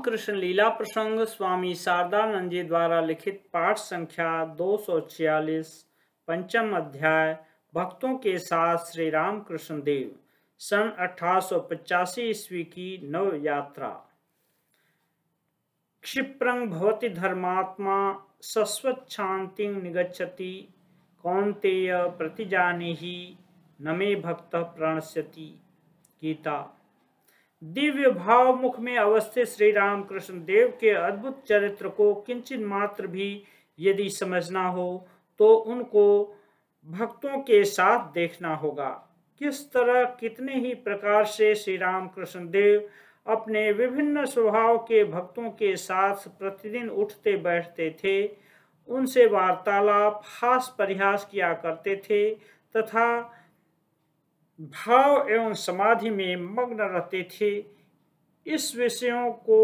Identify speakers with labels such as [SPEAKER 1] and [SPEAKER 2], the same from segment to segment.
[SPEAKER 1] कृष्ण लीला प्रसंग स्वामी शारदानंद जी द्वारा लिखित पाठ संख्या 246 पंचम अध्याय भक्तों के साथ श्री रामकृष्ण देव सन 1885 ईस्वी की नव यात्रा। क्षिप्रं भवति धर्मात्मा सस्वच्छान्तिं निगच्छति कौन्तेय प्रतिजानीहि न मे भक्तः प्रणश्यति। गीता। दिव्य भाव मुख में अवस्थित श्री रामकृष्ण देव के अद्भुत चरित्र को किंचित मात्र भी यदि समझना हो तो उनको भक्तों के साथ देखना होगा। किस तरह कितने ही प्रकार से श्री रामकृष्ण देव अपने विभिन्न स्वभाव के भक्तों के साथ प्रतिदिन उठते बैठते थे, उनसे वार्तालाप हास परिहास किया करते थे तथा भाव एवं समाधि में मग्न रहते थे। इस विषयों को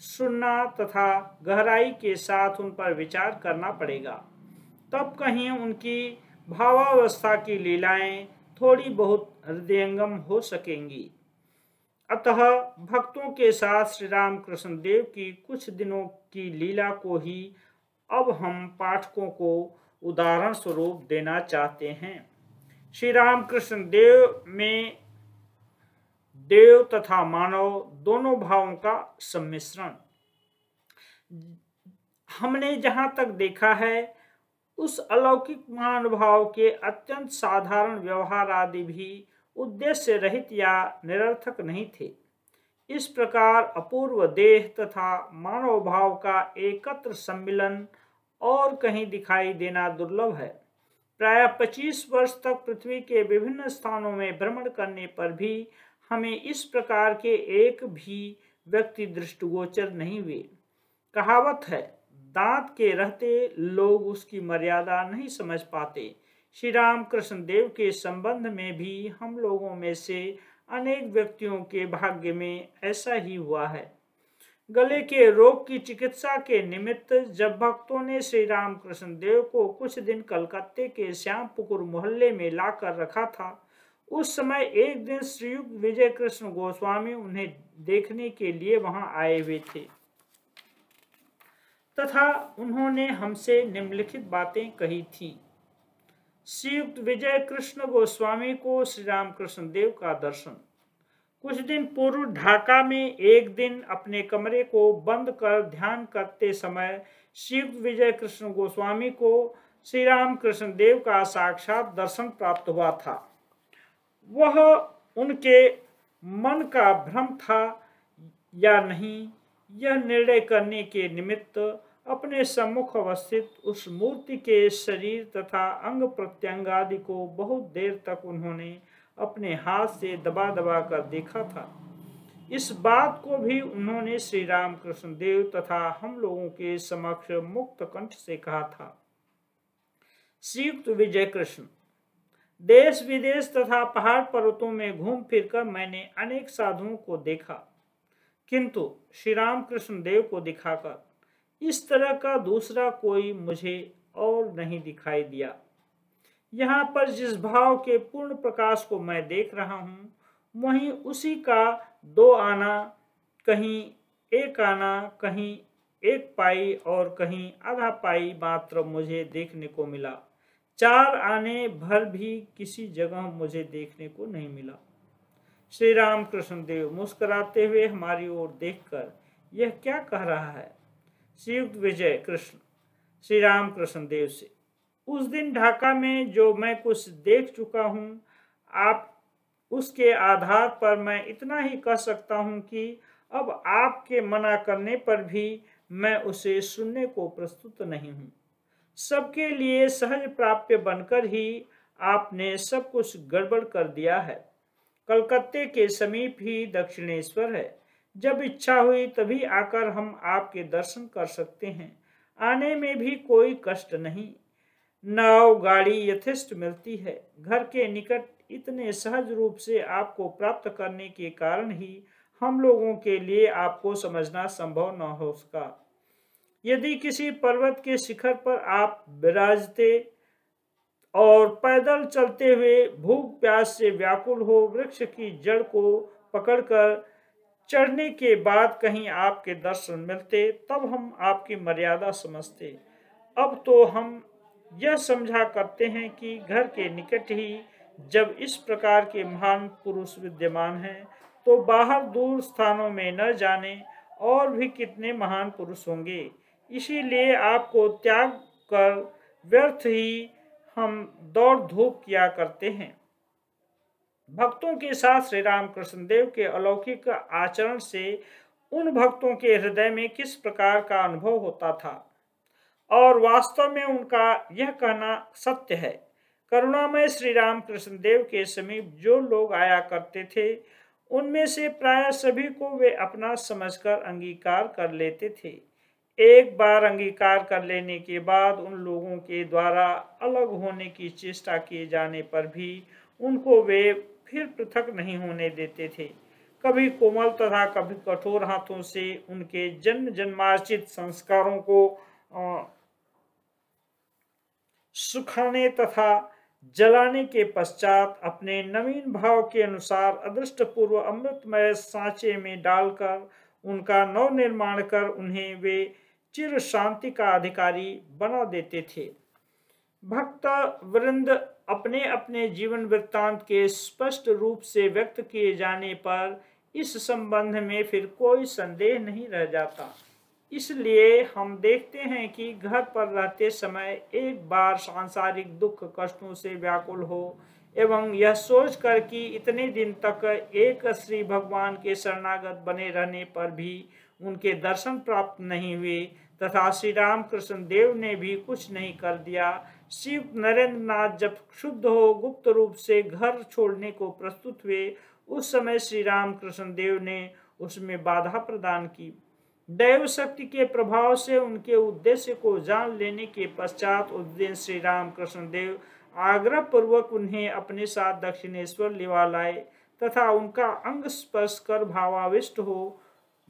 [SPEAKER 1] सुनना तथा गहराई के साथ उन पर विचार करना पड़ेगा, तब कहीं उनकी भावावस्था की लीलाएं थोड़ी बहुत हृदयंगम हो सकेंगी। अतः भक्तों के साथ श्री रामकृष्ण देव की कुछ दिनों की लीला को ही अब हम पाठकों को उदाहरण स्वरूप देना चाहते हैं। श्री रामकृष्ण देव में देव तथा मानव दोनों भावों का सम्मिश्रण। हमने जहां तक देखा है उस अलौकिक महानुभाव के अत्यंत साधारण व्यवहार आदि भी उद्देश्य रहित या निरर्थक नहीं थे। इस प्रकार अपूर्व देह तथा मानव भाव का एकत्र सम्मिलन और कहीं दिखाई देना दुर्लभ है। प्राय 25 वर्ष तक पृथ्वी के विभिन्न स्थानों में भ्रमण करने पर भी हमें इस प्रकार के एक भी व्यक्ति दृष्टिगोचर नहीं हुए। कहावत है, दांत के रहते लोग उसकी मर्यादा नहीं समझ पाते। श्री रामकृष्ण देव के संबंध में भी हम लोगों में से अनेक व्यक्तियों के भाग्य में ऐसा ही हुआ है। गले के रोग की चिकित्सा के निमित्त जब भक्तों ने श्री रामकृष्ण देव को कुछ दिन कलकत्ते के श्यामपुकुर मोहल्ले में लाकर रखा था, उस समय एक दिन श्रीयुक्त विजय कृष्ण गोस्वामी उन्हें देखने के लिए वहां आए हुए थे तथा उन्होंने हमसे निम्नलिखित बातें कही थी। श्रीयुक्त विजय कृष्ण गोस्वामी को श्री रामकृष्ण देव का दर्शन। कुछ दिन पूर्व ढाका में एक दिन अपने कमरे को बंद कर ध्यान करते समय श्रीयुक्त विजय कृष्ण गोस्वामी को श्री रामकृष्ण देव का साक्षात दर्शन प्राप्त हुआ था। वह उनके मन का भ्रम था या नहीं, यह निर्णय करने के निमित्त अपने सम्मुख अवस्थित उस मूर्ति के शरीर तथा अंग प्रत्यंग आदि को बहुत देर तक उन्होंने अपने हाथ से दबा दबा कर देखा था। इस बात को भी उन्होंने श्री रामकृष्ण देव तथा हम लोगों के समक्ष मुक्त कंठ से कहा था। श्रीयुक्त विजय कृष्ण, देश विदेश तथा पहाड़ पर्वतों में घूम फिरकर मैंने अनेक साधुओं को देखा, किंतु श्री रामकृष्ण देव को दिखाकर इस तरह का दूसरा कोई मुझे और नहीं दिखाई दिया। यहाँ पर जिस भाव के पूर्ण प्रकाश को मैं देख रहा हूँ, वहीं उसी का दो आना, कहीं एक आना, कहीं एक पाई और कहीं आधा पाई मात्र मुझे देखने को मिला। 4 आने भर भी किसी जगह मुझे देखने को नहीं मिला। श्री रामकृष्ण देव मुस्कुराते हुए हमारी ओर देखकर यह क्या कह रहा है? श्रीयुक्त विजय कृष्ण श्री रामकृष्ण देव से, उस दिन ढाका में जो मैं कुछ देख चुका हूँ, आप उसके आधार पर मैं इतना ही कह सकता हूँ कि अब आपके मना करने पर भी मैं उसे सुनने को प्रस्तुत नहीं हूँ। सबके लिए सहज प्राप्य बनकर ही आपने सब कुछ गड़बड़ कर दिया है। कलकत्ते के समीप ही दक्षिणेश्वर है। जब इच्छा हुई तभी आकर हम आपके दर्शन कर सकते हैं। आने में भी कोई कष्ट नहीं। नाव गाड़ी यथेष्ट मिलती है। घर के निकट इतने सहज रूप से आपको प्राप्त करने के कारण ही हम लोगों के लिए आपको समझना संभव न हो सका। यदि किसी पर्वत के शिखर पर आप विराजते और पैदल चलते हुए भूख प्यास से व्याकुल हो वृक्ष की जड़ को पकड़कर चढ़ने के बाद कहीं आपके दर्शन मिलते, तब हम आपकी मर्यादा समझते। अब तो हम यह समझा करते हैं कि घर के निकट ही जब इस प्रकार के महान पुरुष विद्यमान हैं, तो बाहर दूर स्थानों में न जाने और भी कितने महान पुरुष होंगे। इसीलिए आपको त्याग कर व्यर्थ ही हम दौड़ धूप किया करते हैं। भक्तों के साथ श्री रामकृष्ण देव के अलौकिक आचरण से उन भक्तों के हृदय में किस प्रकार का अनुभव होता था, और वास्तव में उनका यह कहना सत्य है। करुणामय श्री रामकृष्ण देव के समीप जो लोग आया करते थे, उनमें से प्राय सभी को वे अपना समझकर अंगीकार कर लेते थे। एक बार अंगीकार कर लेने के बाद उन लोगों के द्वारा अलग होने की चेष्टा किए जाने पर भी उनको वे फिर पृथक नहीं होने देते थे। कभी कोमल तथा कभी कठोर हाथों से उनके जन्म जन्मार्जित संस्कारों को सुखाने तथा जलाने के पश्चात अपने नवीन भाव के अनुसार अदृष्टपूर्व अमृतमय सांचे में डालकर उनका नव निर्माण कर उन्हें वे चिर शांति का अधिकारी बना देते थे। भक्त वृंद अपने अपने जीवन वृत्तांत के स्पष्ट रूप से व्यक्त किए जाने पर इस संबंध में फिर कोई संदेह नहीं रह जाता। इसलिए हम देखते हैं कि घर पर रहते समय एक बार सांसारिक दुख कष्टों से व्याकुल हो एवं यह सोचकर कि इतने दिन तक एक श्री भगवान के शरणागत बने रहने पर भी उनके दर्शन प्राप्त नहीं हुए तथा श्री रामकृष्ण देव ने भी कुछ नहीं कर दिया, श्री नरेंद्र नाथ जब शुद्ध हो गुप्त रूप से घर छोड़ने को प्रस्तुत हुए, उस समय श्री रामकृष्ण देव ने उसमें बाधा प्रदान की। दैव शक्ति के प्रभाव से उनके उद्देश्य को जान लेने के पश्चात उस दिन श्री रामकृष्ण देव आग्रह पूर्वक उन्हें अपने साथ दक्षिणेश्वर लिवा लाए तथा उनका अंग स्पर्श कर भावाविष्ट हो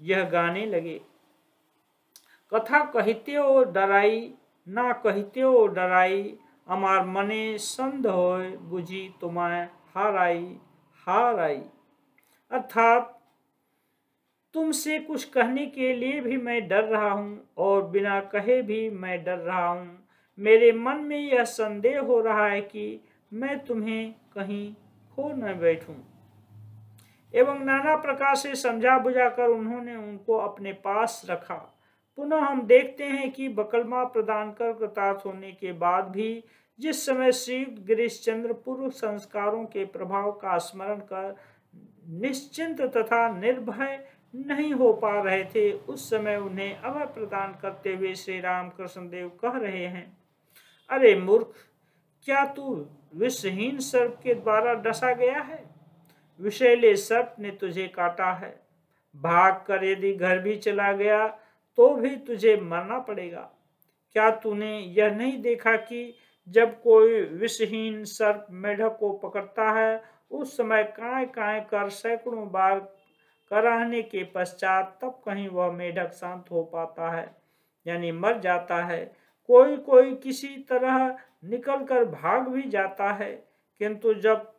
[SPEAKER 1] यह गाने लगे। कथा कहते हो डराई ना कहते हो डराई, अमार मने संध होय बुझी तुम्हें हाराई हाराई। अर्थात तुमसे कुछ कहने के लिए भी मैं डर रहा हूँ और बिना कहे भी मैं डर रहा हूँ। मेरे मन में यह संदेह हो रहा है कि मैं तुम्हें कहीं खो न बैठूं। एवं नाना प्रकार से समझा बुझाकर उन्होंने उनको अपने पास रखा। पुनः हम देखते हैं कि बकलमा प्रदान कर कृतार्थ होने के बाद भी जिस समय श्रीयुक्त गिरीशचंद्र पूर्व संस्कारों के प्रभाव का स्मरण कर निश्चिंत तथा निर्भय नहीं हो पा रहे थे, उस समय उन्हें अभय प्रदान करते हुए श्री रामकृष्ण देव कह रहे हैं, अरे मूर्ख, क्या तू विषहीन सर्प के द्वारा डसा गया है? विषैले सर्प ने तुझे काटा है। भाग कर यदि घर भी चला गया तो भी तुझे मरना पड़ेगा। क्या तूने यह नहीं देखा कि जब कोई विषहीन सर्प मेढक को पकड़ता है, उस समय काए काए कर सैकड़ों बार कराहने के पश्चात तब कहीं वह मेढक शांत हो पाता है, यानी मर जाता है। कोई कोई किसी तरह निकल कर भाग भी जाता है, किंतु जब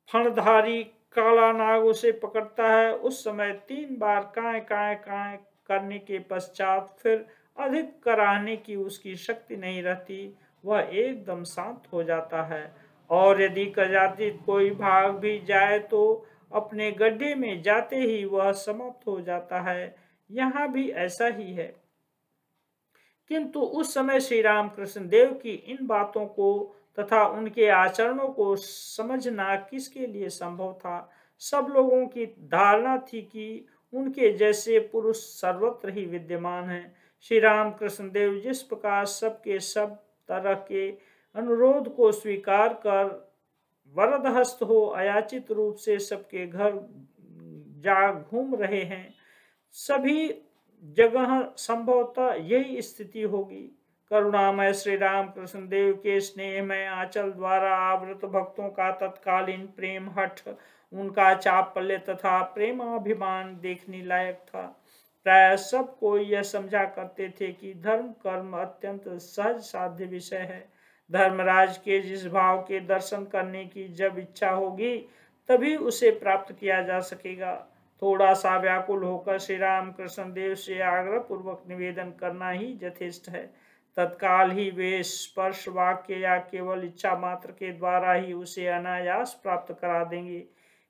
[SPEAKER 1] फणधारी काला नाग उसे पकड़ता है, उस समय 3 बार काए काए काए करने के पश्चात फिर अधिक कराहने की उसकी शक्ति नहीं रहती, वह एकदम शांत हो जाता है। और यदि कदाचित कोई भाग भी जाए तो अपने गड्ढे में जाते ही वह समाप्त हो जाता है। यहाँ भी ऐसा ही है। किंतु उस समय श्री रामकृष्ण देव की इन बातों को तथा उनके आचरणों को समझना किसके लिए संभव था? सब लोगों की धारणा थी कि उनके जैसे पुरुष सर्वत्र ही विद्यमान हैं। श्री रामकृष्ण देव जिस प्रकार सबके सब तरह के अनुरोध को स्वीकार कर वरदहस्त हो अयाचित रूप से सबके घर जा घूम रहे हैं, सभी जगह संभवतः यही स्थिति होगी। करुणामय श्री रामकृष्ण देव के स्नेहमय आंचल द्वारा आवृत भक्तों का तत्कालीन प्रेम हठ, उनका चापल्य तथा प्रेमाभिमान देखने लायक था। प्राय सब कोई यह समझा करते थे कि धर्म कर्म अत्यंत सहज साध्य विषय है। धर्मराज के जिस भाव के दर्शन करने की जब इच्छा होगी तभी उसे प्राप्त किया जा सकेगा। थोड़ा सा व्याकुल होकर श्री राम कृष्ण देव से आग्रह पूर्वक निवेदन करना ही यथेष्ट है। तत्काल ही वे स्पर्श वाक्य या केवल इच्छा मात्र के द्वारा ही उसे अनायास प्राप्त करा देंगे।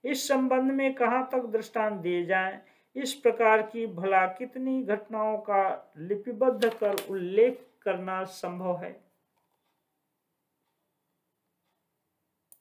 [SPEAKER 1] इस संबंध में कहाँ तक दृष्टांत दिए जाएं, इस प्रकार की भला कितनी घटनाओं का लिपिबद्ध कर उल्लेख करना संभव है।